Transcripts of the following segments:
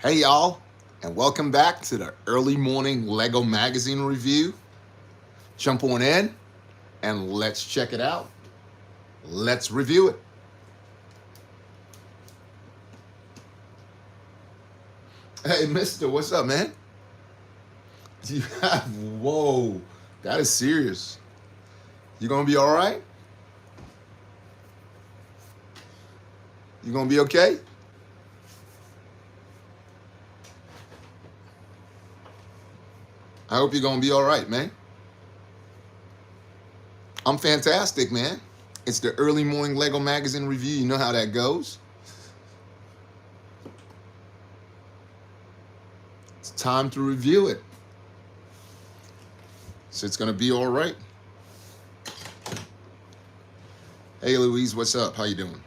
Hey y'all, and welcome back to the early morning Lego magazine review. Jump on in and let's check it out. Let's review it. Hey mister, what's up, man? You have, whoa, that is serious. You gonna be alright? You gonna be okay? I hope you're gonna be alright, man. I'm fantastic, man. It's the early morning Lego magazine review. You know how that goes. It's time to review it. So it's gonna be alright. Hey Louise, what's up? How you doing?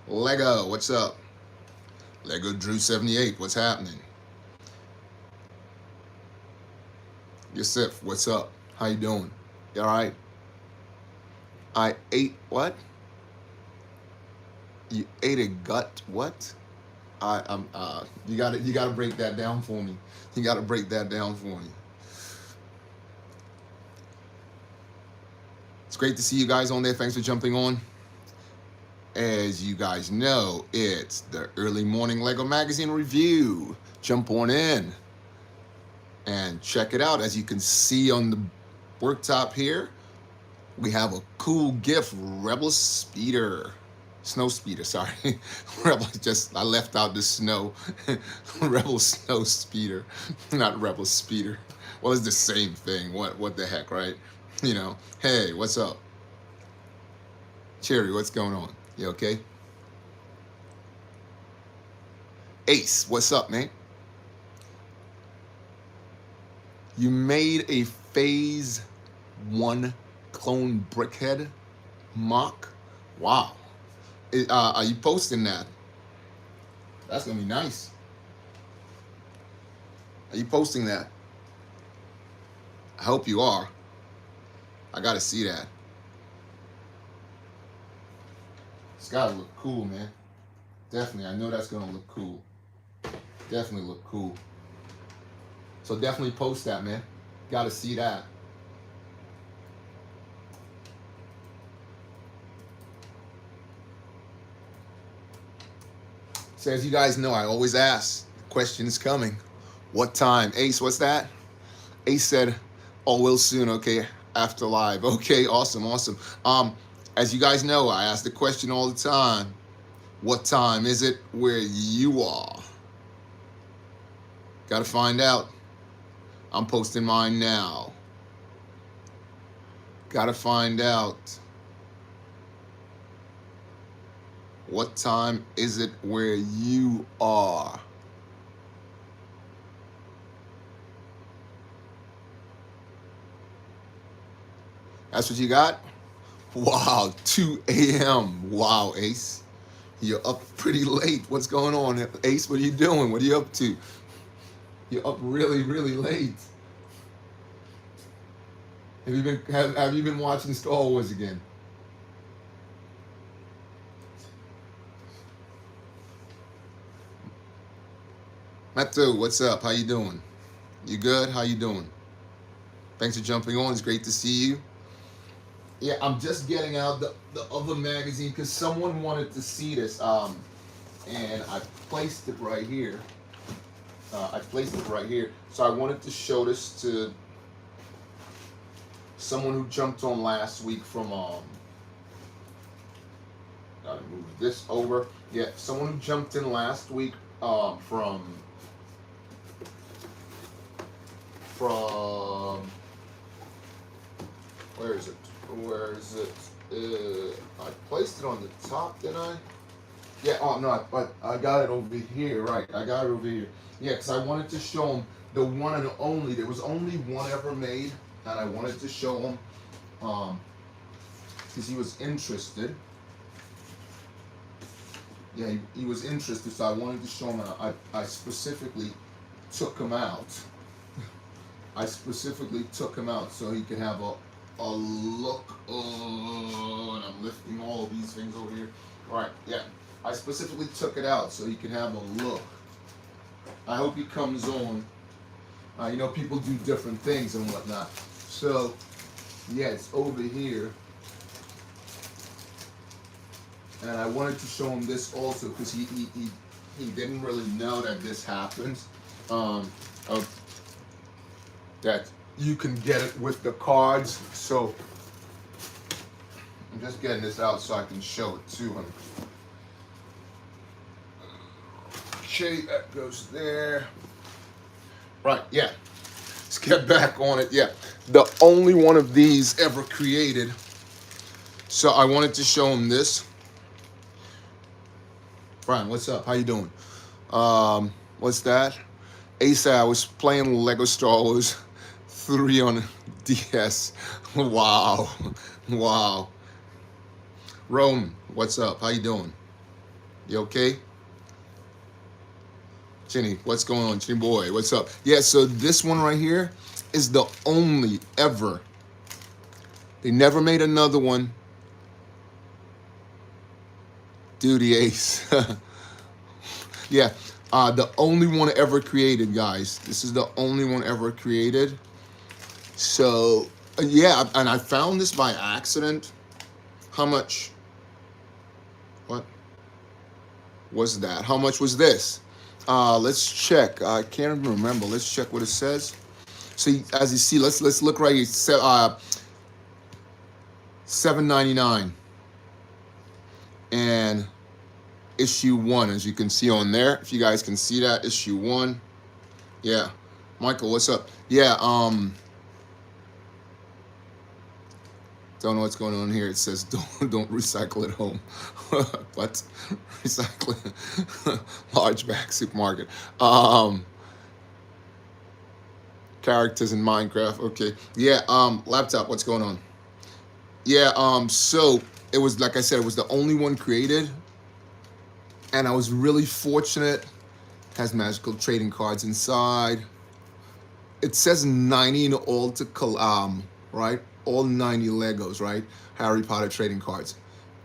Lego, what's up? Lego Drew 78, what's happening? Yusuf, what's up? How you doing? You all right? I ate what? You ate a gut? What? You gotta break that down for me. You gotta break that down for me. It's great to see you guys on there. Thanks for jumping on. As you guys know, it's the early morning Lego magazine review. Jump on in and check it out. As you can see on the worktop here, we have a cool gift, Rebel Speeder. Snow Speeder, sorry. Rebel, I left out the snow. Rebel Snow Speeder, not Rebel Speeder. Well, it's the same thing. What the heck, right? You know, hey, what's up? Cherry, what's going on? You okay? Ace, what's up, man? You made a phase 1 clone brickhead mock? Wow. Are you posting that? That's gonna be nice. Are you posting that? I hope you are. I gotta see that. It's gotta look cool, man. Definitely, I know that's gonna look cool. Definitely look cool. So definitely post that, man. Gotta see that. So as you guys know, I always ask, questions coming. What time? Ace, what's that? Ace said, oh, we'll soon, okay, after live. Okay, awesome, awesome. As you guys know, I ask the question all the time. What time is it where you are? Gotta find out. I'm posting mine now. Gotta find out. What time is it where you are? That's what you got? Wow, 2 a.m. Wow, Ace. You're up pretty late. What's going on, Ace? What are you doing? What are you up to? You're up really, really late. Have you been watching Star Wars again? Matthew, what's up? How you doing? You good? How you doing? Thanks for jumping on. It's great to see you. Yeah, I'm just getting out the other magazine because someone wanted to see this. And I placed it right here. So I wanted to show this to someone who jumped on last week from gotta move this over. Yeah, someone who jumped in last week from where is it? Where is it? I placed it on the top, didn't I? Yeah, oh no, I got it over here, right. I got it over here. Yeah, because I wanted to show him the one and only. There was only one ever made, and I wanted to show him because he was interested. Yeah, he was interested, so I wanted to show him, and I specifically took him out. I specifically took him out so he could have a look. And I'm lifting all of these things over here. All right, yeah. I specifically took it out so you can have a look. I hope he comes on. You know, people do different things and whatnot. So, yeah, it's over here. And I wanted to show him this also because he didn't really know that this happens. That you can get it with the cards. So I'm just getting this out so I can show it to him. Okay, that goes there. Right, yeah. Let's get back on it. Yeah, the only one of these ever created. So I wanted to show him this. Brian, what's up? How you doing? What's that? Asa, I was playing Lego Star Wars 3 on DS. Wow. Wow. Rome, what's up? How you doing? You okay? Jenny, what's going on? Jenny boy, what's up? Yeah, so this one right here is the only ever. They never made another one. Duty Ace. Yeah, the only one ever created, guys. This is the only one ever created. So, yeah, and I found this by accident. How much? What was that? How much was this? Let's check. I can't even remember. Let's check what it says. So as you see, let's look right here. $7.99 and issue 1, as you can see on there. If you guys can see that, issue 1. Yeah, Michael, what's up? Yeah. Don't know what's going on here. It says don't recycle at home. What? Recycling. Large bag supermarket. Characters in Minecraft. Okay. Yeah, laptop, what's going on? Yeah, so it was, like I said, it was the only one created. And I was really fortunate. It has magical trading cards inside. It says 90 in all to right? All 90 Legos, right? Harry Potter trading cards.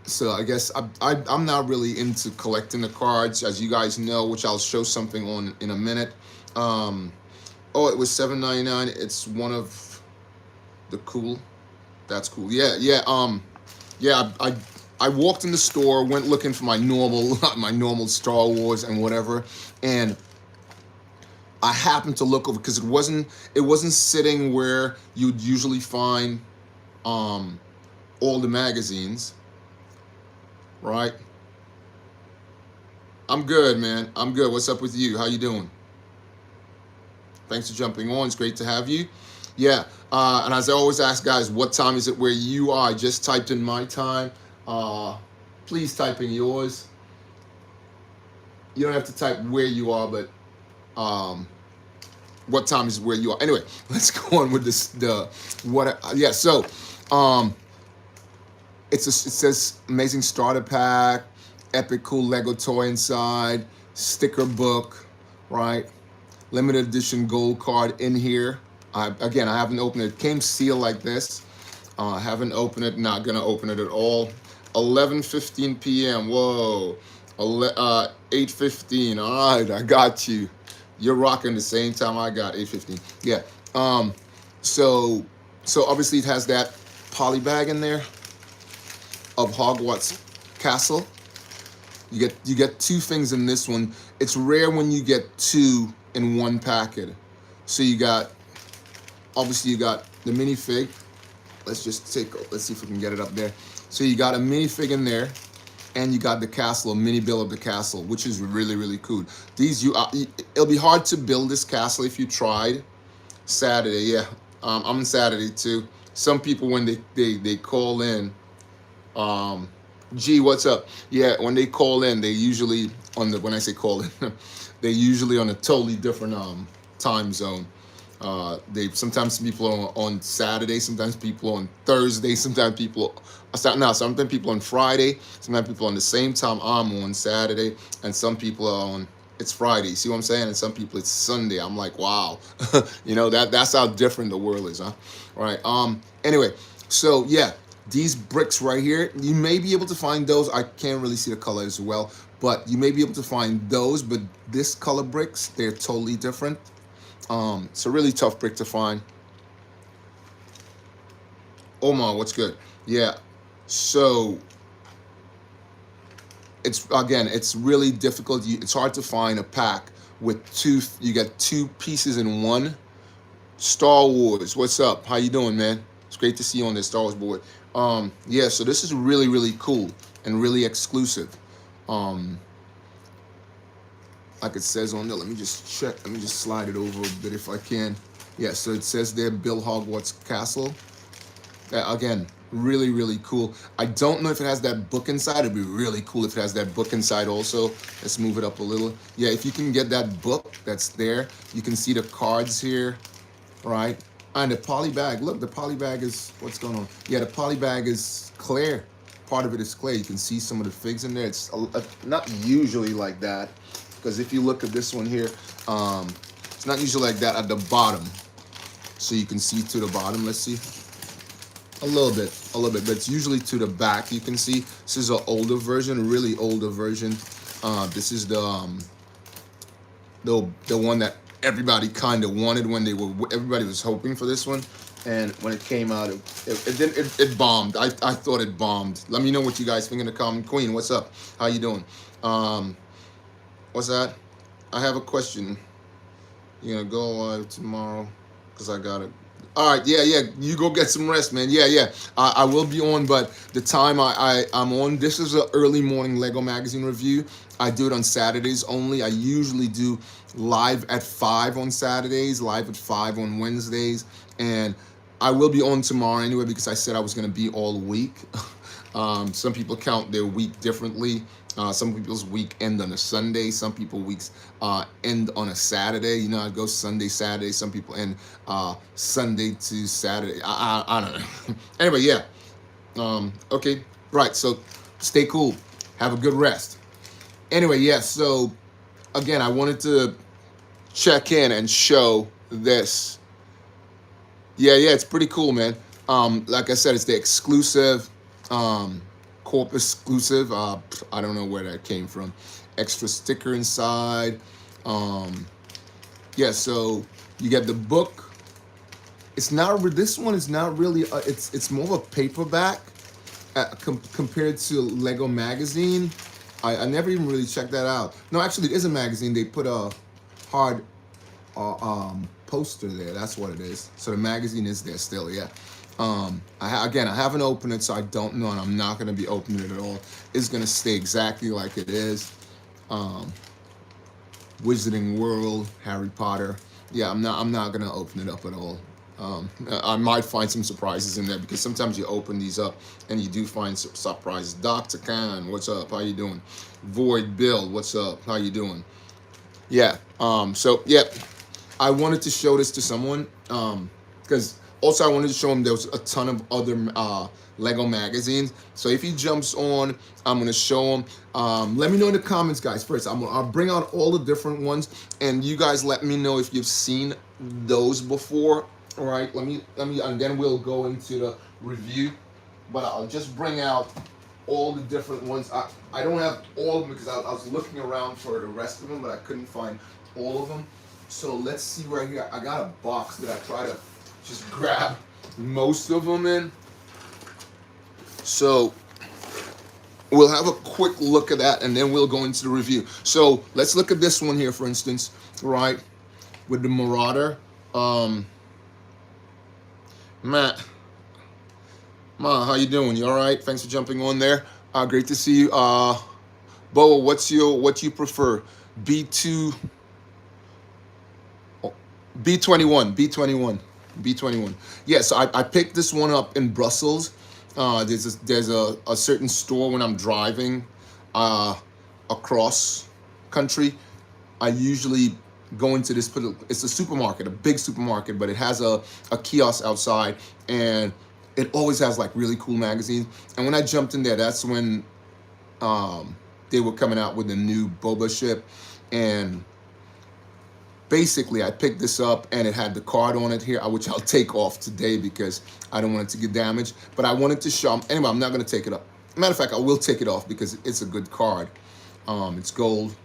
So I guess I'm not really into collecting the cards, as you guys know, which I'll show something on in a minute. Oh, it was $7.99. It's one of the cool. That's cool. Yeah, yeah. Yeah. I walked in the store, went looking for my normal Star Wars and whatever, and I happened to look over because it wasn't sitting where you'd usually find all the magazines, right? I'm good, man. I'm good. What's up with you? How you doing? Thanks for jumping on. It's great to have you. Yeah, and as I always ask guys, what time is it where you are? I just typed in my time. Please type in yours. You don't have to type where you are, but what time is where you are. Anyway, let's go on with this. Yeah. So, it says amazing starter pack, epic cool Lego toy inside, sticker book, right? Limited edition gold card in here. Again, I haven't opened it. It came sealed like this. I haven't opened it. Not gonna open it at all. 11:15 p.m. Whoa. 8:15. All right, I got you. You're rocking the same time I got 8:15. Yeah. So obviously it has that poly bag in there of Hogwarts Castle. You get 2 things in this one. It's rare when you get 2 in one packet. So obviously you got the minifig. Let's see if we can get it up there. So you got a minifig in there, and you got the castle, a mini build of the castle, which is really, really cool. It'll be hard to build this castle if you tried. Saturday, yeah. I'm on Saturday too. Some people, when they call in, G, what's up? Yeah, when they call in, they usually when I say call in, they're usually on a totally different time zone. Sometimes people are on Saturday, sometimes people on Thursday, sometimes people on Friday, sometimes people on the same time I'm on Saturday, and some people are on, it's Friday, see what I'm saying? And some people it's Sunday. I'm like, wow. You know, that's how different the world is, huh? All right. Anyway, So yeah, these bricks right here, you may be able to find those. I can't really see the color as well, but you may be able to find those. But this color bricks, they're totally different. It's a really tough brick to find. Omar, what's good? Yeah. So it's really difficult. It's hard to find a pack with two. You get two pieces in one. Star Wars, what's up? How you doing, man? It's great to see you on this Star Wars board. Yeah, so this is really, really cool and really exclusive. Like it says on there, let me just check. Let me just slide it over a bit if I can. Yeah, so it says there, Bill Hogwarts Castle. Again, really, really cool. I don't know if it has that book inside. It'd be really cool if it has that book inside also. Let's move it up a little. Yeah, if you can get that book that's there, you can see the cards here, right? And the poly bag, look, the poly bag is, what's going on? Yeah, the poly bag is clear. Part of it is clear. You can see some of the figs in there. It's not usually like that, because if you look at this one here, it's not usually like that at the bottom. So you can see to the bottom, let's see. A little bit, but it's usually to the back. You can see this is an older version, a really older version. This is the one that everybody kind of wanted when everybody was hoping for this one, and when it came out, it bombed. I thought it bombed. Let me know what you guys think in the comment. Queen, what's up? How you doing? What's that? I have a question. You gonna go live tomorrow? Cause I got it. All right, yeah, you go get some rest, man. Yeah. I will be on, but the time I'm on, this is an early morning Lego magazine review. I do it on Saturdays only. I usually do live at 5 on Saturdays, live at 5 on Wednesdays, and I will be on tomorrow anyway because I said I was gonna be all week. Some people count their week differently. Some people's week end on a Sunday. Some people weeks end on a Saturday. You know, it goes Sunday, Saturday. Some people end Sunday to Saturday. I don't know. Anyway, yeah. Okay, right. So stay cool. Have a good rest. Anyway, yeah. So again, I wanted to check in and show this. Yeah, it's pretty cool, man. Like I said, it's the exclusive. Corp exclusive. I don't know where that came from. Extra sticker inside. Yeah, so you get the book. It's not. This one is not really. It's more of a paperback compared to Lego magazine. I never even really checked that out. No, actually, it is a magazine. They put a hard poster there. That's what it is. So the magazine is there still. Yeah. Again, I haven't opened it, so I don't know, and I'm not going to be opening it at all. It's going to stay exactly like it is. Wizarding World, Harry Potter. Yeah, I'm not going to open it up at all. I might find some surprises in there because sometimes you open these up and you do find surprises. Dr. Khan, what's up? How you doing? Void Bill, what's up? How you doing? Yeah. So yeah, I wanted to show this to someone because. Also, I wanted to show him there was a ton of other Lego magazines. So if he jumps on, I'm going to show him. Let me know in the comments, guys. First, I'll bring out all the different ones, and you guys let me know if you've seen those before. All right, let me, and then we'll go into the review. But I'll just bring out all the different ones. I don't have all of them because I was looking around for the rest of them, but I couldn't find all of them. So let's see right here. I got a box that I try to just grab most of them in. So we'll have a quick look at that and then we'll go into the review. So let's look at this one here, for instance, right? With the Marauder. Matt, Ma, how you doing? You all right? Thanks for jumping on there. Great to see you. Bo, what you prefer? B2, B21. Yeah, so I picked this one up in Brussels. There's a certain store when I'm driving across country. I usually go into this, it's a supermarket, a big supermarket, but it has a kiosk outside, and it always has like really cool magazines. And when I jumped in there, that's when they were coming out with the new Boba ship, and basically, I picked this up and it had the card on it here, which I'll take off today because I don't want it to get damaged. But I wanted to show, anyway, I'm not going to take it up. Matter of fact, I will take it off because it's a good card. It's gold.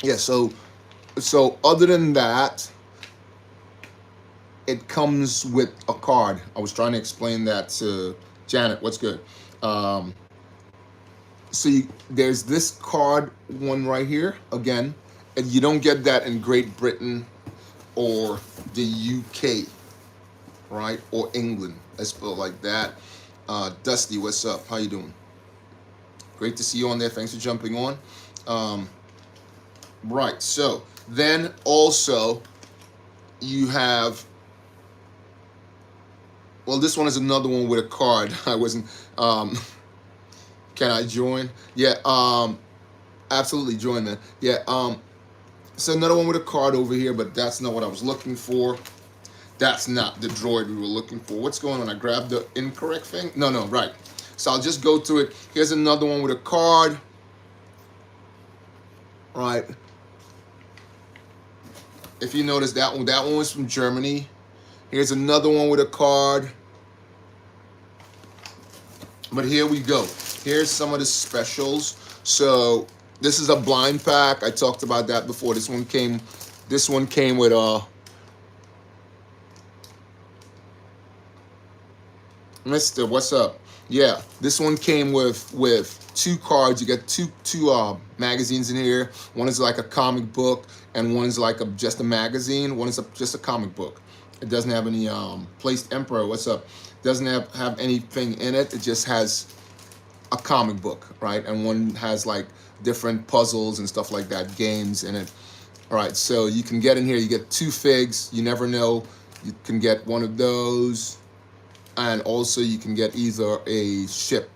Yeah, so other than that, it comes with a card. I was trying to explain that to Janet. What's good? There's this card one right here again, and you don't get that in Great Britain or the UK, right? Or England. Let's put it like that. Dusty, what's up? How you doing? Great to see you on there. Thanks for jumping on. Right. So then also you have. Well, this one is another one with a card. I wasn't. Can I join? Yeah. Absolutely join, man. Yeah. So another one with a card over here, but that's not what I was looking for. That's not the droid we were looking for. What's going on? I grabbed the incorrect thing? No, right. So I'll just go to it. Here's another one with a card. Right. If you notice that one was from Germany. Here's another one with a card. But here we go. Here's some of the specials. So this is a blind pack. I talked about that before. This one came with Mister, what's up? Yeah, this one came with 2 cards. You get two magazines in here. One is like a comic book, and one is like just a magazine. One is just a comic book. It doesn't have any Placed Emperor. What's up? Doesn't have anything in it. It just has a comic book, right? And one has like different puzzles and stuff like that, games in it. All right, so you can get in here. You get 2 figs. You never know. You can get one of those. And also you can get either a ship,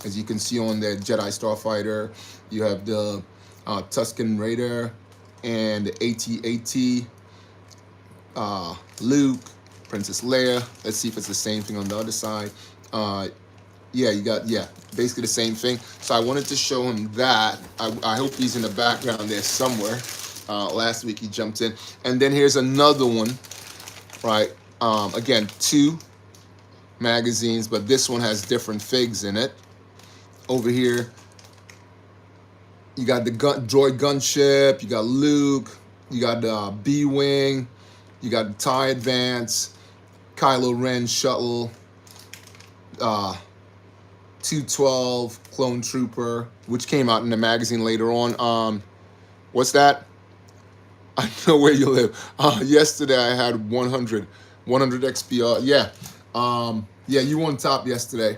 as you can see on the Jedi Starfighter. You have the Tusken Raider and the AT-AT, Luke, Princess Leia. Let's see if it's the same thing on the other side. Yeah, you got, basically the same thing. So I wanted to show him that. I hope he's in the background there somewhere. Last week he jumped in. And then here's another one, right? Again, 2 magazines, but this one has different figs in it. Over here, you got the droid gunship, you got Luke, you got the B-Wing, you got the TIE Advance, Kylo Ren shuttle, 212 Clone Trooper, which came out in the magazine later on. What's that? I know where you live. Yesterday I had 100 XP. Yeah. Yeah, you won top yesterday.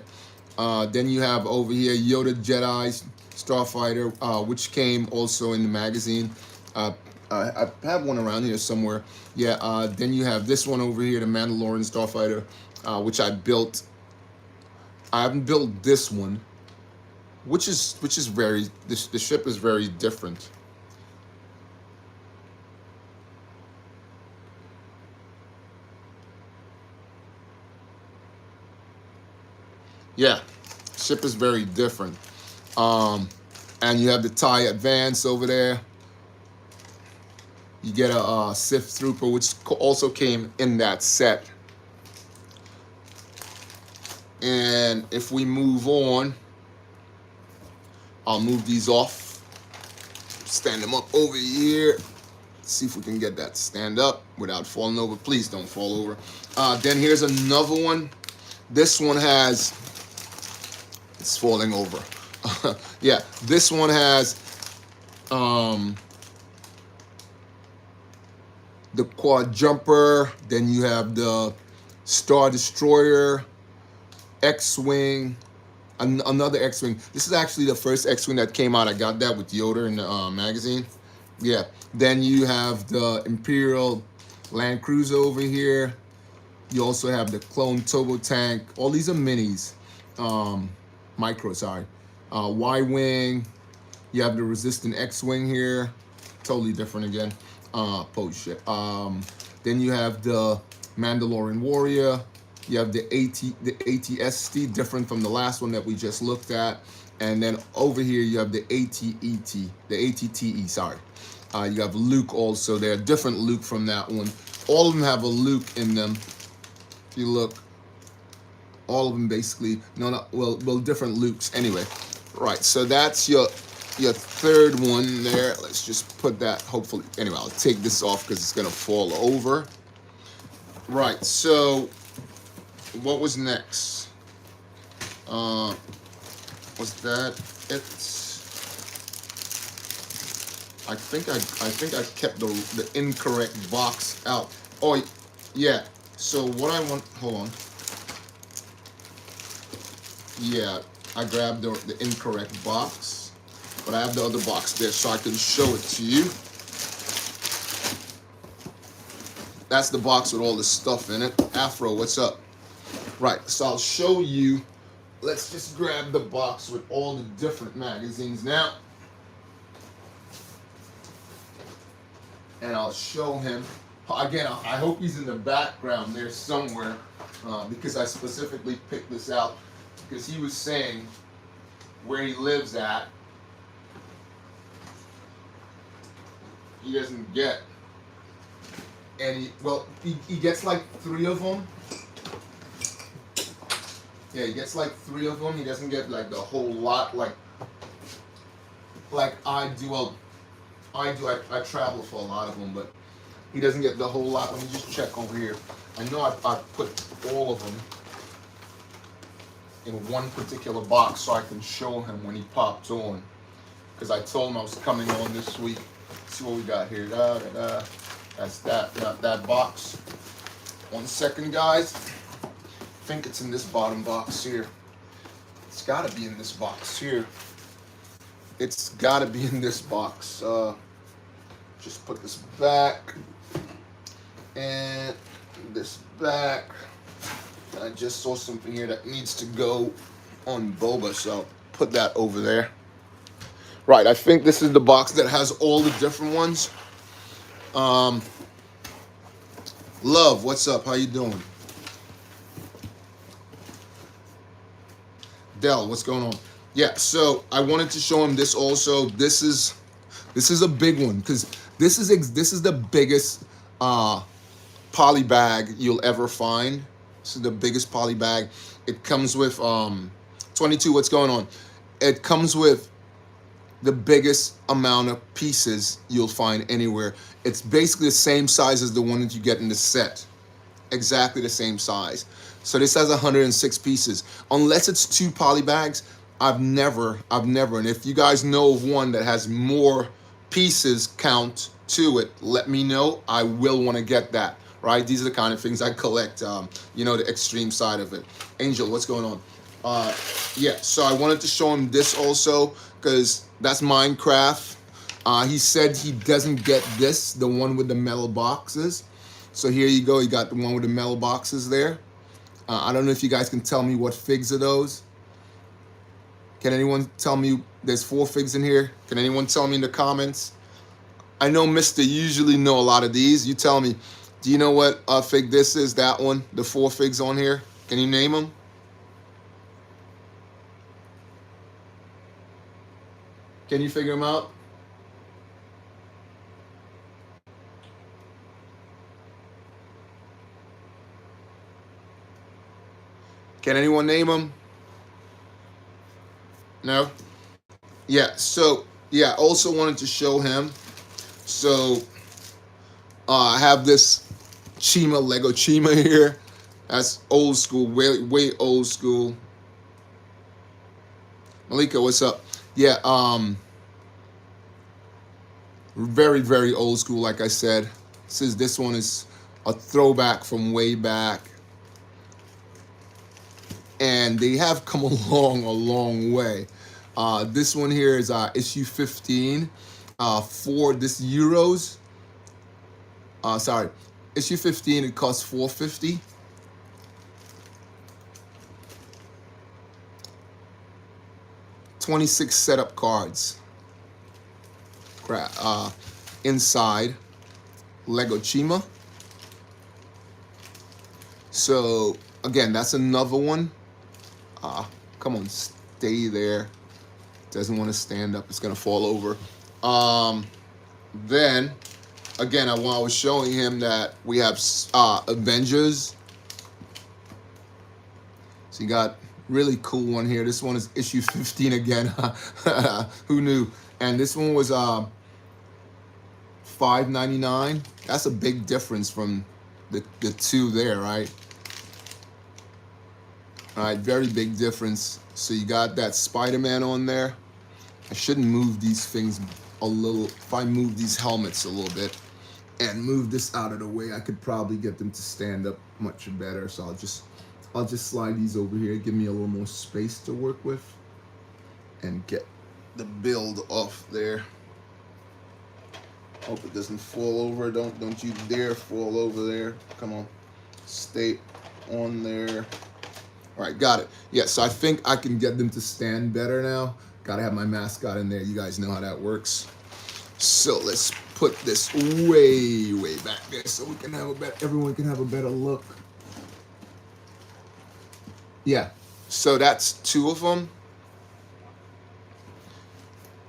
Then you have over here Yoda Jedi Starfighter, which came also in the magazine. I have one around here somewhere. Yeah. Then you have this one over here, the Mandalorian Starfighter, which I built. I haven't built this one, which is very. The ship is very different. Yeah, ship is very different. And you have the TIE Advance over there. You get a Sith Trooper, which also came in that set. And if we move on, I'll move these off. Stand them up over here. See if we can get that to stand up without falling over. Please don't fall over. Then here's another one. This one has... It's falling over. Yeah, this one has the Quad Jumper. Then you have the Star Destroyer, X-Wing, another X-Wing. This is actually the first X-Wing that came out. I got that with Yoda in the magazine. Yeah. Then you have the Imperial Land Cruiser over here. You also have the Clone Turbo Tank. All these are minis. Micro, sorry. Y-Wing. You have the Resistant X-Wing here. Totally different again. Pose shit. Then you have the Mandalorian Warrior. You have the AT-ST, different from the last one that we just looked at. And then over here you have the AT-ET, the ATTE, sorry. You have Luke also there, different Luke from that one. All of them have a Luke in them. If you look, all of them basically, well, different Lukes anyway. Right, so that's your third one there. Let's just put that, hopefully, anyway, I'll take this off because it's gonna fall over. Right, so what was next? Was that it? I think I kept the incorrect box out. Oh yeah. So what I want, hold on. Yeah, I grabbed the incorrect box, but I have the other box there so I can show it to you. That's the box with all the stuff in it. Afro, what's up? Right, so I'll show you. Let's just grab the box with all the different magazines now. And I'll show him. Again, I hope he's in the background there somewhere, because I specifically picked this out because he was saying where he lives at, he doesn't get any. Well, he gets like 3 of them. Yeah, he gets like 3 of them. He doesn't get like the whole lot like I do. I travel for a lot of them, but he doesn't get the whole lot. Let me just check over here. I know I put all of them in one particular box so I can show him when he popped on. Because I told him I was coming on this week. Let's see what we got here. That's that box. 1 second, guys. I think it's in this bottom box here. It's got to be in this box here. It's got to be in this box. Just put this back and this back. I just saw something here that needs to go on Boba, so I'll put that over there. Right, I think this is the box that has all the different ones. Love, what's up? How you doing? Dell, what's going on? Yeah, so I wanted to show him this also. This is a big one because this is the biggest poly bag you'll ever find. This is the biggest poly bag. It comes with 22. What's going on? It comes with the biggest amount of pieces you'll find anywhere. It's basically the same size as the one that you get in the set. Exactly the same size. So this has 106 pieces. Unless it's 2 poly bags, I've never, and if you guys know of one that has more pieces count to it, let me know. I will want to get that, right? These are the kind of things I collect, you know, the extreme side of it. Angel, what's going on? Yeah, so I wanted to show him this also because that's Minecraft. He said he doesn't get this, the one with the metal boxes. So here you go, you got the one with the metal boxes there. I don't know if you guys can tell me what figs are those. Can anyone tell me? There's 4 figs in here. Can anyone tell me in the comments? I know Mr. usually know a lot of these. You tell me, do you know what fig this is, that one? The 4 figs on here? Can you name them? Can you figure them out? Can anyone name them? No? Yeah, so, yeah, also wanted to show him. So, I have this Chima, Lego Chima here. That's old school, way old school. Malika, what's up? Yeah, very, very old school, like I said. This one is a throwback from way back. And they have come along a long way. This one here is issue 15 for this euros. Sorry, issue 15, it costs $4.50. $26 setup cards. Inside Lego Chima. So again, that's another one. Come on, stay there. Doesn't want to stand up. It's gonna fall over. Then, again, I was showing him that we have Avengers. So you got really cool one here. This one is issue 15 again. Who knew? And this one was $5.99. That's a big difference from the two there, right? All right, very big difference. So you got that Spider-Man on there. I shouldn't move these things a little. If I move these helmets a little bit and move this out of the way, I could probably get them to stand up much better. So I'll just slide these over here, give me a little more space to work with, and get the build off there. Hope it doesn't fall over. Don't you dare fall over there. Come on, stay on there. All right, got it. Yeah, so I think I can get them to stand better now. Gotta have my mascot in there. You guys know how that works. So let's put this way back there so we can have everyone can have a better look. Yeah, so that's two of them.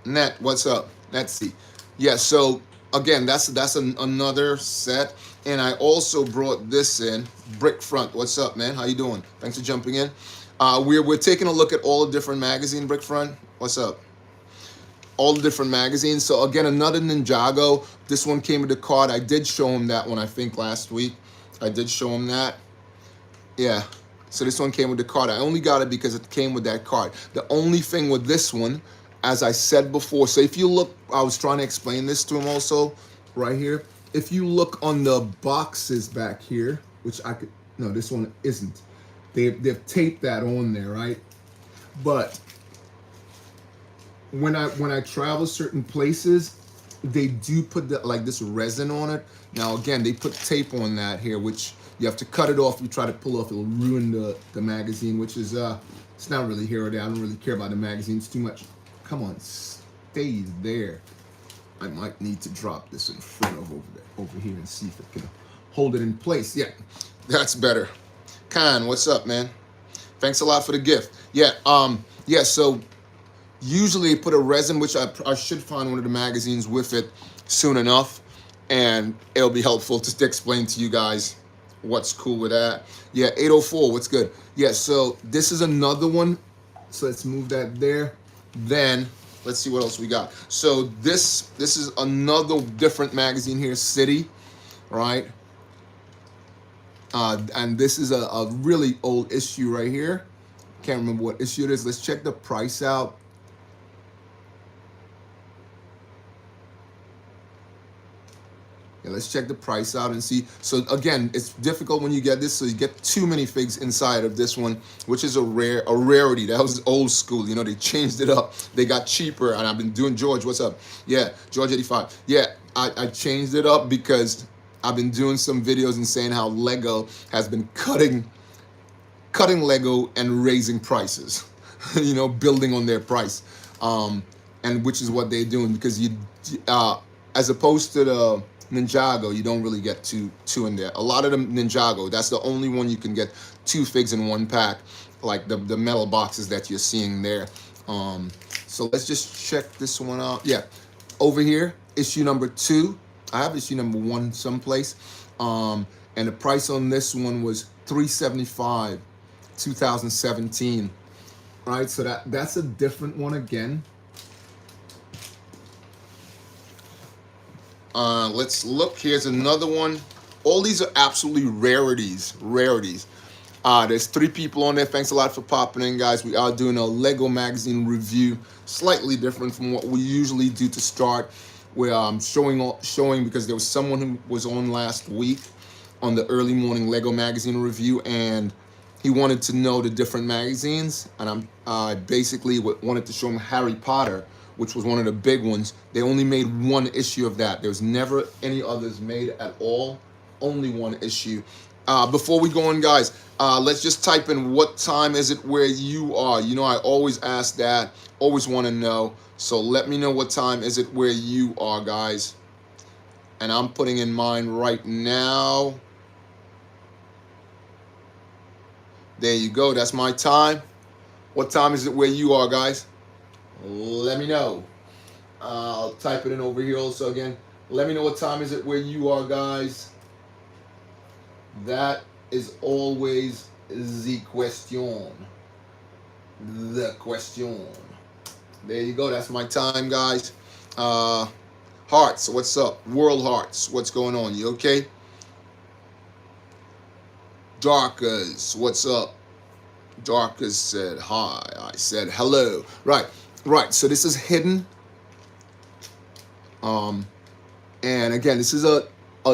Net, what's up? Let's see. Yeah, so again, that's another set. And I also brought this in, Brick Front. What's up, man? How you doing? Thanks for jumping in. We're taking a look at all the different magazines, Brick Front. What's up? All the different magazines. So again, another Ninjago. This one came with the card. I did show him that one, I think, last week. I did show him that. Yeah. So this one came with the card. I only got it because it came with that card. The only thing with this one, as I said before, so if you look, I was trying to explain this to him also, right here. If you look on the boxes back here, which I could, no, this one isn't. They've taped that on there, right? But when I travel certain places, they do put like this resin on it. Now again, they put tape on that here, which you have to cut it off. You try to pull off, it'll ruin the magazine, which is it's not really here or there. I don't really care about the magazines too much. Come on, stay there. I might need to drop this in front of over here and see if it can hold it in place. Yeah, that's better. Khan, what's up, man? Thanks a lot for the gift. Yeah, yeah. So usually put a resin, which I should find one of the magazines with it soon enough, and it'll be helpful to explain to you guys what's cool with that. Yeah, 804, what's good? Yeah, so this is another one. So let's move that there. Then let's see what else we got. So this is another different magazine here, City, right? And this is a really old issue right here. Can't remember what issue it is. Let's check the price out. Yeah, let's check the price out and see. So again, it's difficult when you get this. So you get too many figs inside of this one, which is a rarity. That was old school. You know, they changed it up. They got cheaper. And I've been doing, George, what's up? Yeah, George 85. Yeah, I changed it up because I've been doing some videos and saying how Lego has been cutting Lego and raising prices. You know, building on their price. And which is what they're doing, because you as opposed to the Ninjago, you don't really get two in there. A lot of them Ninjago, that's the only one you can get 2 figs in one pack, like the metal boxes that you're seeing there. So let's just check this one out. Yeah, over here, issue number 2. I have issue number 1 someplace. And the price on this one was $375, 2017. All right, so that's a different one again. Let's look. Here's another one. All these are absolutely rarities. There's 3 people on there. Thanks a lot for popping in, guys. We are doing a Lego magazine review, slightly different from what we usually do to start. Where I'm showing because there was someone who was on last week on the early morning Lego magazine review, and he wanted to know the different magazines, and I basically wanted to show him Harry Potter, which was one of the big ones. They only made 1 issue of that. There's never any others made at all. Only 1 issue. Before we go on, guys, let's just type in what time is it where you are. You know, I always ask that. Always want to know. So let me know what time is it where you are, guys. And I'm putting in mine right now. There you go. That's my time. What time is it where you are, guys? Let me know. I'll type it in over here also again. Let me know what time is it where you are, guys. That is always the question. The question. There you go. That's my time, guys. Hearts, what's up? World Hearts, what's going on? You okay? Darkers, what's up? Darkers said hi. I said hello. Right. So this is hidden. And again, this is a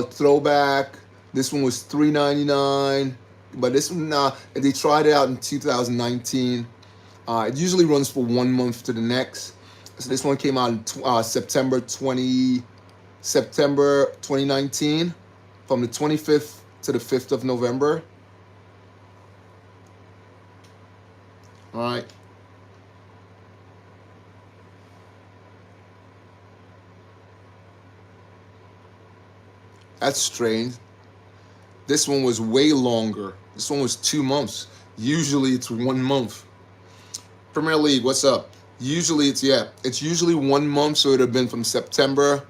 throwback. This one was $3.99, but this one they tried it out in 2019. It usually runs for 1 month to the next. So this one came out in September 2019, from the 25th to the 5th of November. All right. That's strange. This one was way longer. This one was 2 months. Usually it's 1 month. Premier League, what's up? Usually it's usually 1 month, so it would have been from September,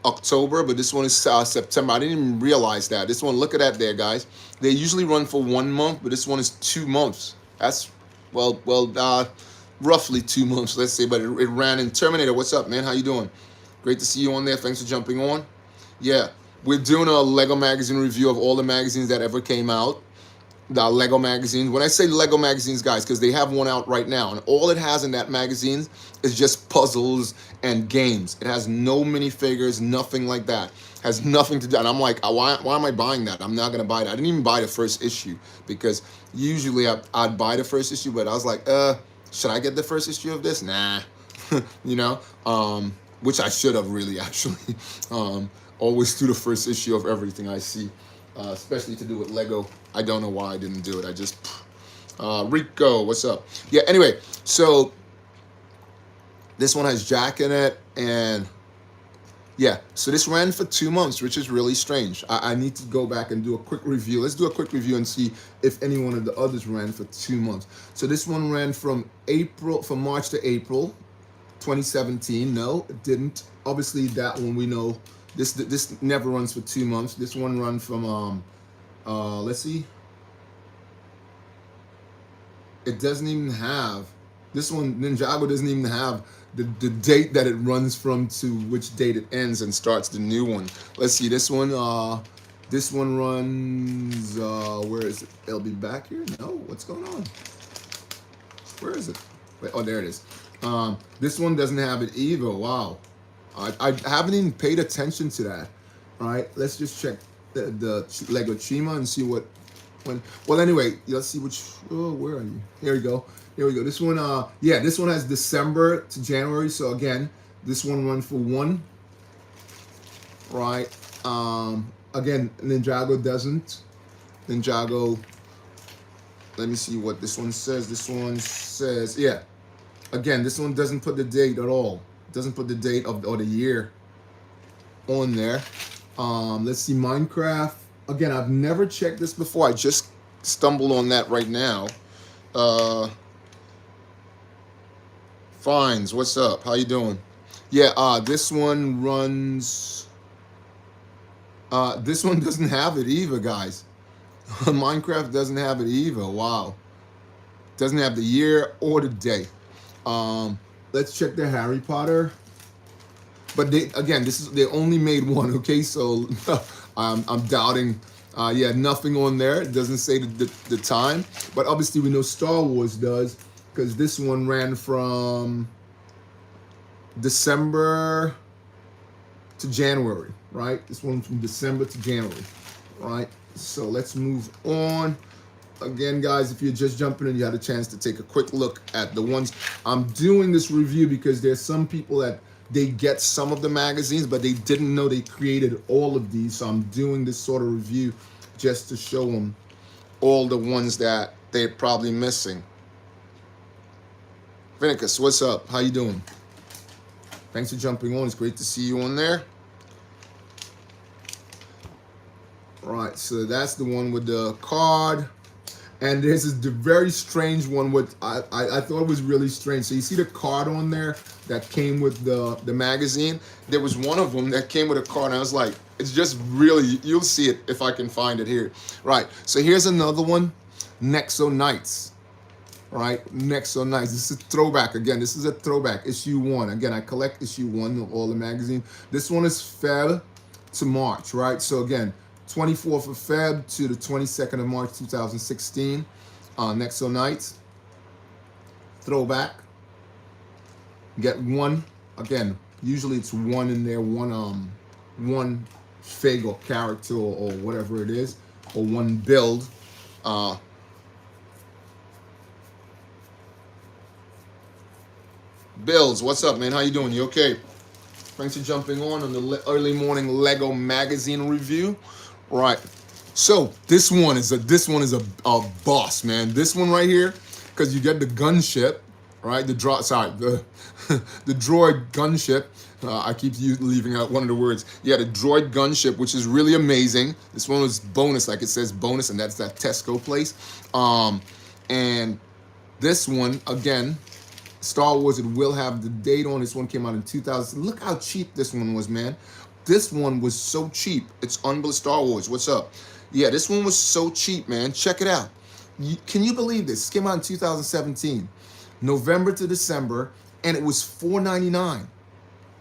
October, but this one is September. I didn't even realize that. This one, look at that there, guys. They usually run for 1 month, but this one is 2 months. That's, roughly 2 months, let's say, but it ran in Terminator. What's up, man? How you doing? Great to see you on there. Thanks for jumping on. Yeah, we're doing a Lego magazine review of all the magazines that ever came out. The Lego magazines. When I say Lego magazines, guys, because they have one out right now, and all it has in that magazine is just puzzles and games. It has no minifigures, nothing like that. Has nothing to do. And I'm like, why am I buying that? I'm not gonna buy it. I didn't even buy the first issue, because usually I'd buy the first issue, but I was like, should I get the first issue of this? Nah, you know, which I should have really actually. Always do the first issue of everything I see, especially to do with Lego. I don't know why I didn't do it. I just, Rico, what's up? Yeah, anyway, so this one has Jack in it, and yeah, so this ran for 2 months, which is really strange. I need to go back and do a quick review. Let's do a quick review and see if any one of the others ran for 2 months. So this one ran from March to April 2017. No, it didn't. Obviously, that one we know. This never runs for 2 months. This one run from let's see. It doesn't even have, this one, Ninjago doesn't even have the date that it runs from to which date it ends and starts the new one. Let's see, this one runs, where is it? It'll be back here? No, what's going on? Where is it? Wait, oh, there it is. This one doesn't have it either. Wow. I haven't even paid attention to that. All right, let's just check the Lego Chima and see what. Well, anyway, let's see which. Oh, where are you? Here we go. Here we go. This one, yeah, this one has December to January. So again, this one runs for 1. Right. Again, Ninjago doesn't. Ninjago. Let me see what this one says. This one says, yeah. Again, this one doesn't put the date at all. Doesn't put the date of or the year on there. Let's see, Minecraft. Again, I've never checked this before. I just stumbled on that right now. Fines, what's up? How you doing? Yeah, this one runs. This one doesn't have it either, guys. Minecraft doesn't have it either. Wow. Doesn't have the year or the day. Let's check the Harry Potter. But they only made one, okay? So I'm doubting. Yeah, nothing on there. It doesn't say the time. But obviously we know Star Wars does, because this one ran from December to January, right? This one from December to January, right? So let's move on. Again, guys, if you're just jumping in, you had a chance to take a quick look at the ones. I'm doing this review because there's some people that they get some of the magazines, but they didn't know they created all of these. So I'm doing this sort of review just to show them all the ones that they're probably missing. Vinicus, what's up? How you doing? Thanks for jumping on. It's great to see you on there. All right, so that's the one with the card. And this is the very strange one, which I thought was really strange. So you see the card on there that came with the magazine? There was one of them that came with a card, and I was like, it's just really, you'll see it if I can find it here. Right, so here's another one, Nexo Nights. Right, Nexo Nights. This is a throwback. Again, this is a throwback, issue 1. Again, I collect issue 1 of all the magazine. This one is Feb to March, right? So again, 24th of Feb to the 22nd of March 2016. Nexo Nights. Throwback. Get one. Again, usually it's one in there, one fig or character or whatever it is, or one build. Bills, what's up, man? How you doing? You okay? Thanks for jumping on the early morning Lego magazine review. Right. So this one is a boss, man. This one right here, because you get the gunship, right? The droid gunship. I keep leaving out one of the words. Yeah, the droid gunship, which is really amazing. This one was bonus, like it says bonus, and that's that Tesco place. And this one again, Star Wars, it will have the date on. This one came out in 2000. Look how cheap this one was, man. This one was so cheap. It's unbelievable. Star Wars, what's up? Yeah, this one was so cheap, man. Check it out. Can you believe this? This came out in 2017, November to December, and it was $4.99.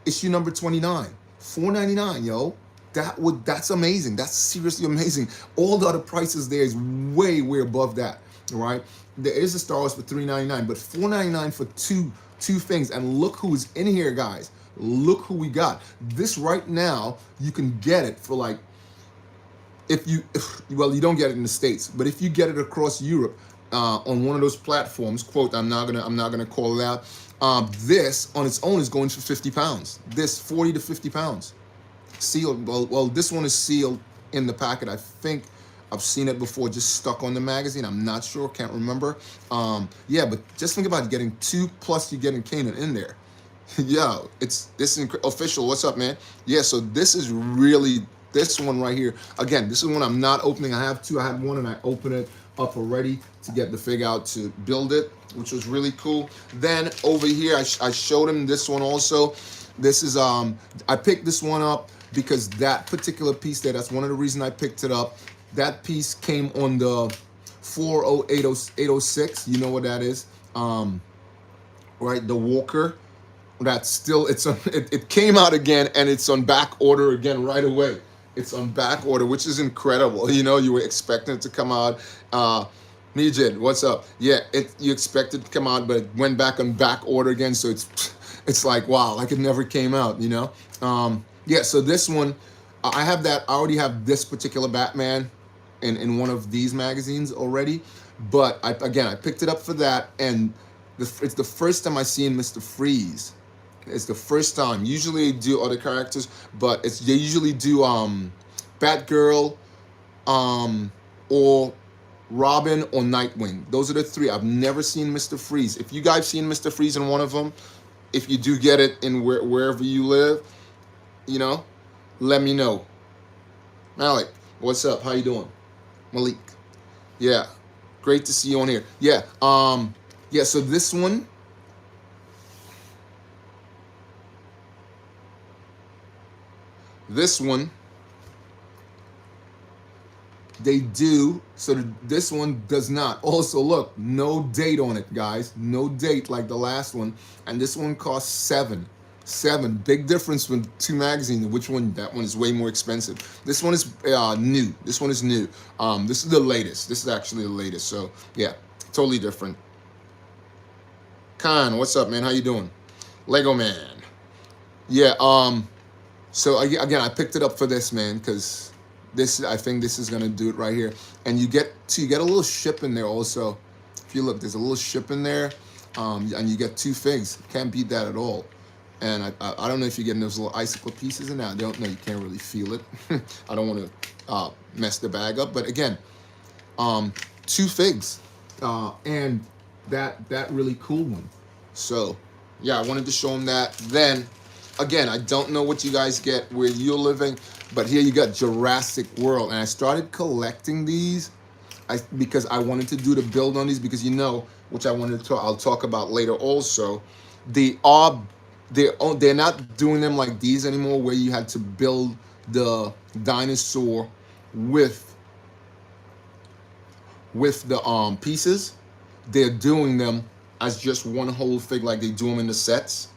Issue number 29, $4.99, yo. That's amazing. That's seriously amazing. All the other prices there is way above that, right? There is a Star Wars for $3.99, but $4.99 for two things. And look who's in here, guys. Look who we got. This right now, you can get it for like, well, you don't get it in the States, but if you get it across Europe on one of those platforms, quote, I'm not gonna call it out. This on its own is going for 50 pounds. This 40 to 50 pounds. Sealed. Well, this one is sealed in the packet. I think I've seen it before, just stuck on the magazine. I'm not sure, can't remember. Yeah, but just think about getting 2 plus you're getting Kanan in there. Yeah, this is official. What's up, man? Yeah, so this is really, this one right here. Again, this is one I'm not opening. I have 2. I had 1 and I opened it up already to get the fig out to build it, which was really cool. Then over here, I showed him this one also. This is, I picked this one up because that particular piece there, that's one of the reasons I picked it up. That piece came on the 40806. You know what that is, right? The Walker. That's still, it came out again, and it's on back order again right away. It's on back order, which is incredible. You know, you were expecting it to come out. Mijid, what's up? Yeah, you expected it to come out, but it went back on back order again. So it's like, wow, like it never came out, you know? Yeah, so this one, I already have this particular Batman in one of these magazines already. But I picked it up for that, and it's the first time I've seen Mr. Freeze. It's the first time. Usually they do other characters, but they usually do Batgirl, or Robin or Nightwing. Those are the 3. I've never seen Mr. Freeze. If you guys seen Mr. Freeze in one of them, if you do get it in wherever you live, you know, let me know. Malik, what's up? How you doing? Malik. Yeah. Great to see you on here. Yeah. Yeah, so this one, they do, so this one does not. Also, look, no date on it, guys. No date like the last one. And this one costs $7. Big difference with 2 magazines. Which one? That one is way more expensive. This one is new. This one is new. This is the latest. This is actually the latest. So yeah, totally different. Khan, what's up, man? How you doing? Lego Man. Yeah. So again, I picked it up for this, man, because I think this is gonna do it right here. And you get a little ship in there also. If you look, there's a little ship in there, and you get 2 figs. Can't beat that at all. And I don't know if you're getting those little icicle pieces in there. I don't know. You can't really feel it. I don't want to mess the bag up. But again, 2 figs, and that really cool one. So yeah, I wanted to show them that. Then again, I don't know what you guys get where you're living, but here you got Jurassic World. And I started collecting these because I wanted to do the build on these, because which I wanted to I'll talk about later also. They are they're not doing them like these anymore, where you had to build the dinosaur with the pieces. They're doing them as just one whole fig, like they do them in the sets,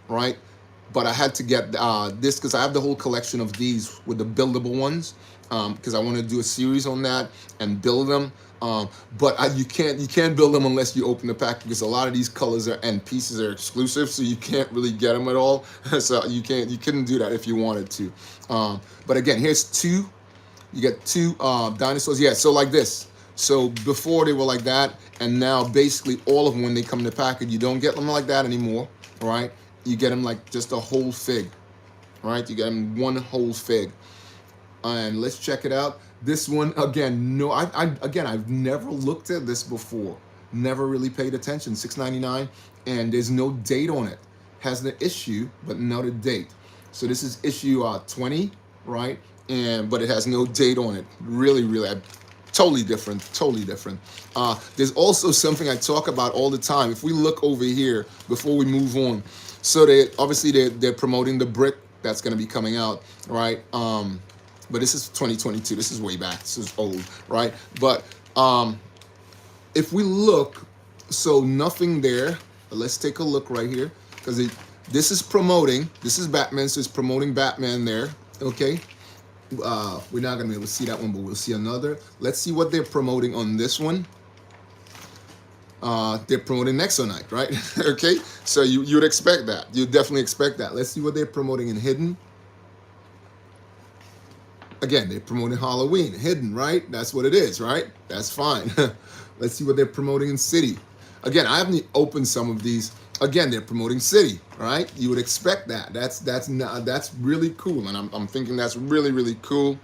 right? But I had to get this because I have the whole collection of these with the buildable ones, because I want to do a series on that and build them. But you can't build them unless you open the pack, because a lot of these colors and pieces are exclusive, so you can't really get them at all. So you couldn't do that if you wanted to. But again, here's two. You get two dinosaurs. Yeah, so like this. So before they were like that, and now basically all of them, when they come in the package, you don't get them like that anymore, right? You get them like just a whole fig, right? You get them one whole fig. And let's check it out. This one, again, no, I've never looked at this before. Never really paid attention. $6.99, and there's no date on it. Has the issue, but not a date. So this is issue 20, right? But it has no date on it. Really, totally different. There's also something I talk about all the time. If we look over here before we move on, so they're promoting the brick that's going to be coming out, right? But this is 2022. This is way back. This is old, right? But if we look, so nothing there. But let's take a look right here, because this is promoting. This is Batman, so it's promoting Batman there. Okay. We're not gonna be able to see that one, but we'll see another. Let's see what they're promoting on this one. They're promoting Nexonite, right? Okay, so you'd expect that. You'd definitely expect that. Let's see what they're promoting in Hidden. Again, they're promoting Halloween. Hidden, right? That's what it is, right? That's fine. Let's see what they're promoting in City. Again, I haven't opened some of these. Again, they're promoting City, right? You would expect that. That's really cool, and I'm thinking that's really cool.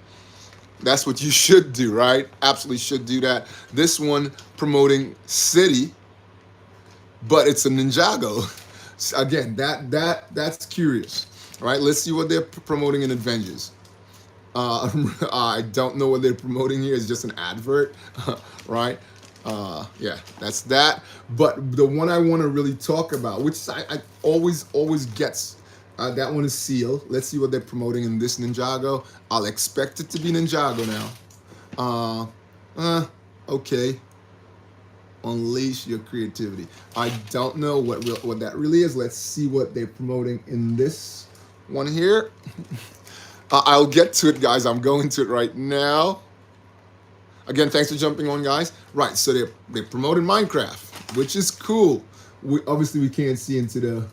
That's what you should do, right? Absolutely should do that. This one promoting City, but it's a Ninjago. Again, that's curious, right? Let's see what they're promoting in Avengers. I don't know what they're promoting here. It's just an advert, right? Yeah, that's that. But the one I want to really talk about, which I always gets, that one is Seal. Let's see what they're promoting in this Ninjago. I'll expect it to be Ninjago now. Okay. Unleash your creativity. I don't know what that really is. Let's see what they're promoting in this one here. I'll get to it, guys. I'm going to it right now. Again, thanks for jumping on, guys. Right, so they're promoting Minecraft, which is cool. Obviously we can't see into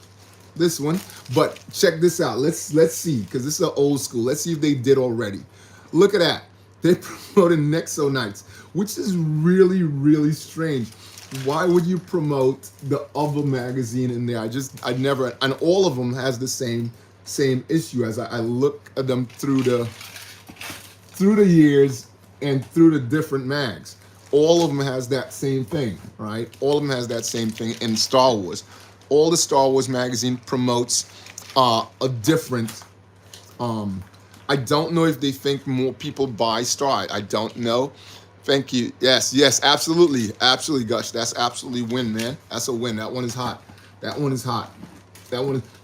this one, but check this out. Let's see, because this is an old school. Let's see if they did already. Look at that. They're promoting Nexonites, which is really strange. Why would you promote the other magazine in there? I never, and all of them has the same issue as I look at them through the years and through the different mags. All of them has that same thing, right? All of them has that same thing in Star Wars. All the Star Wars magazine promotes a different, I don't know if they think more people buy Star. I don't know. Thank you. Yes, absolutely, Gush. That's absolutely win, man. That's a win. That one is hot. That one is,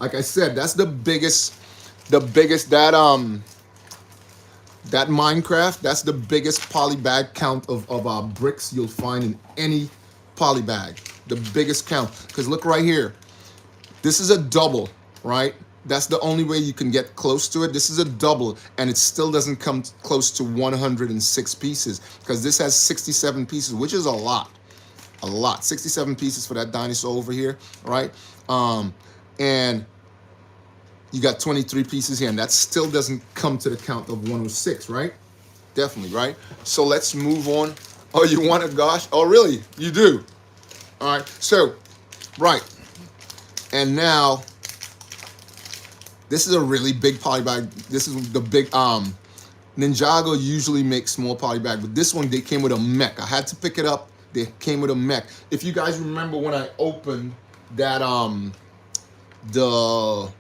like I said, that's the biggest that Minecraft, that's the biggest poly bag count of bricks you'll find in any poly bag. The biggest count. Because look right here. This is a double, right? That's the only way you can get close to it. This is a double, and it still doesn't come close to 106 pieces, because this has 67 pieces, which is a lot. 67 pieces for that dinosaur over here, right? And you got 23 pieces here, and that still doesn't come to the count of 106, right? Definitely, right? So let's move on. Oh, you want it, gosh? Oh, really? You do? All right. So, right. And now, this is a really big poly bag. This is the big, Ninjago usually makes small poly bag, but this one, they came with a mech. I had to pick it up. They came with a mech. If you guys remember when I opened that, the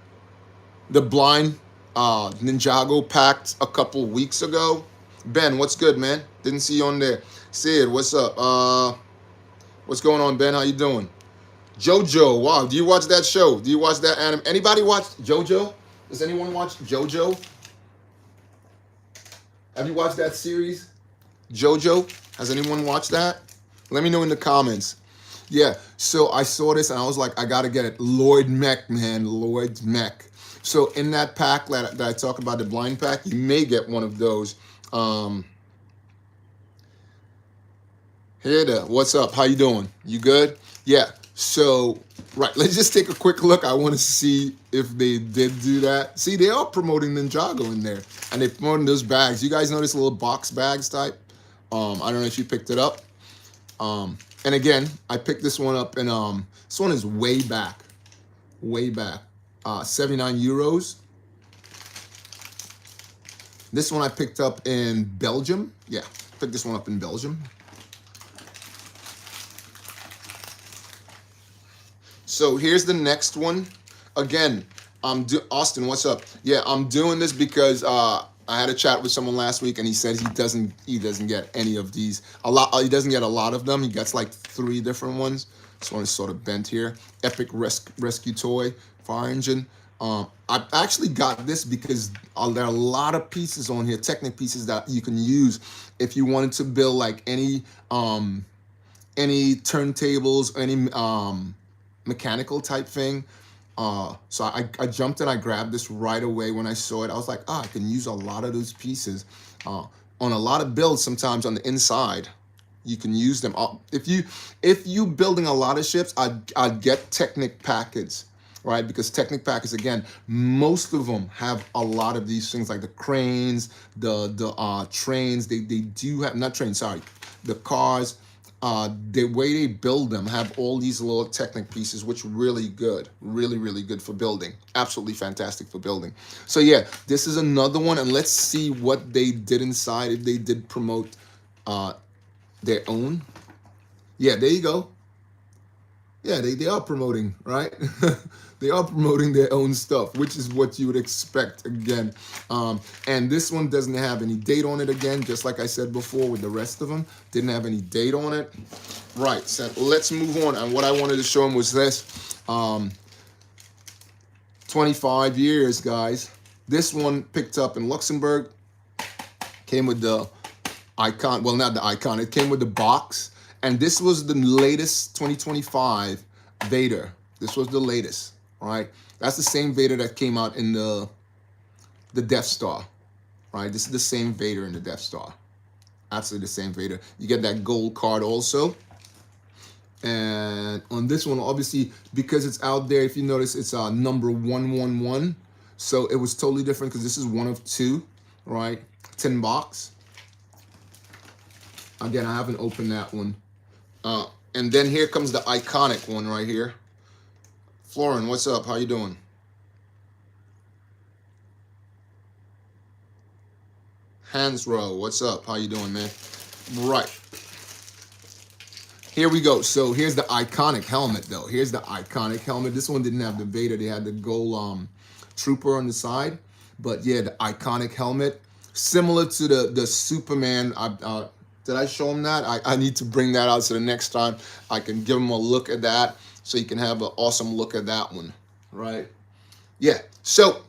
blind Ninjago packed a couple weeks ago, Ben, what's good, man? Didn't see you on there. Sid, what's up? What's going on, Ben? How you doing? JoJo, wow. Do you watch that show? Do you watch that anime? Anybody watch JoJo? Does anyone watch JoJo? Have you watched that series? JoJo? Has anyone watched that? Let me know in the comments. Yeah, so I saw this and I was like, I gotta get it. Lloyd Mech, man, Lloyd Mech. So in that pack that I talk about, the blind pack, you may get one of those. Hey there, what's up? How you doing? You good? Yeah. So, right, let's just take a quick look. I want to see if they did do that. See, they are promoting Ninjago in there, and they're promoting those bags. You guys notice little box bags type? I don't know if you picked it up. And again, I picked this one up, and this one is way back, 79 euros. This one I picked up in Belgium. Yeah, picked this one up in Belgium. So here's the next one. Again, Austin, what's up? Yeah, I'm doing this because I had a chat with someone last week, and he said he doesn't get any of these. He doesn't get a lot of them. He gets like 3 different ones. This one is sort of bent here. Epic Rescue Toy, Fire Engine. I actually got this because there are a lot of pieces on here, Technic pieces that you can use if you wanted to build like any turntables, any mechanical type thing. So I jumped and I grabbed this right away when I saw it. I was like, I can use a lot of those pieces on a lot of builds. Sometimes on the inside, you can use them. If you building a lot of ships, I'd get Technic packets, right? Because Technic packets, again, most of them have a lot of these things like the cranes, the trains. They do have, not trains, sorry, the cars. The way they build them have all these little Technic pieces, which really good, really good for building. Absolutely fantastic for building. So yeah, this is another one, and let's see what they did inside, if they did promote their own. Yeah, there you go. Yeah, they are promoting, right? They are promoting their own stuff, which is what you would expect again. And this one doesn't have any date on it again, just like I said before with the rest of them. Didn't have any date on it. Right, so let's move on. And what I wanted to show them was this. 25 years, guys. This one picked up in Luxembourg. Came with the icon, well, not the icon, it came with the box. And this was the latest 2025 Vader. This was the latest, right? That's the same Vader that came out in the Death Star, right? This is the same Vader in the Death Star. Absolutely the same Vader. You get that gold card also. And on this one, obviously, because it's out there, if you notice, it's number 111. So it was totally different because this is one of 2, right? 10 box. Again, I haven't opened that one. And then here comes the iconic one right here. Florin, what's up? How you doing? Hansro, what's up? How you doing, man? Right. Here we go. So here's the iconic helmet, though. Here's the iconic helmet. This one didn't have the Vader. They had the gold trooper on the side. But yeah, the iconic helmet. Similar to the Superman. Did I show him that? I need to bring that out so the next time I can give him a look at that so you can have an awesome look at that one, right? Yeah, so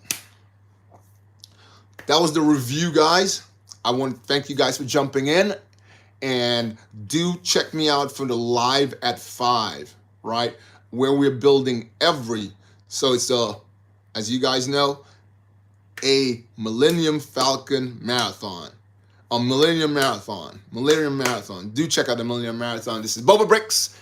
that was the review, guys. I want to thank you guys for jumping in, and do check me out for the live at 5, right? Where we're building so it's as you guys know, a Millennium Falcon Marathon. A Millennium Marathon. Do check out the Millennium Marathon. This is BOBAbrickz.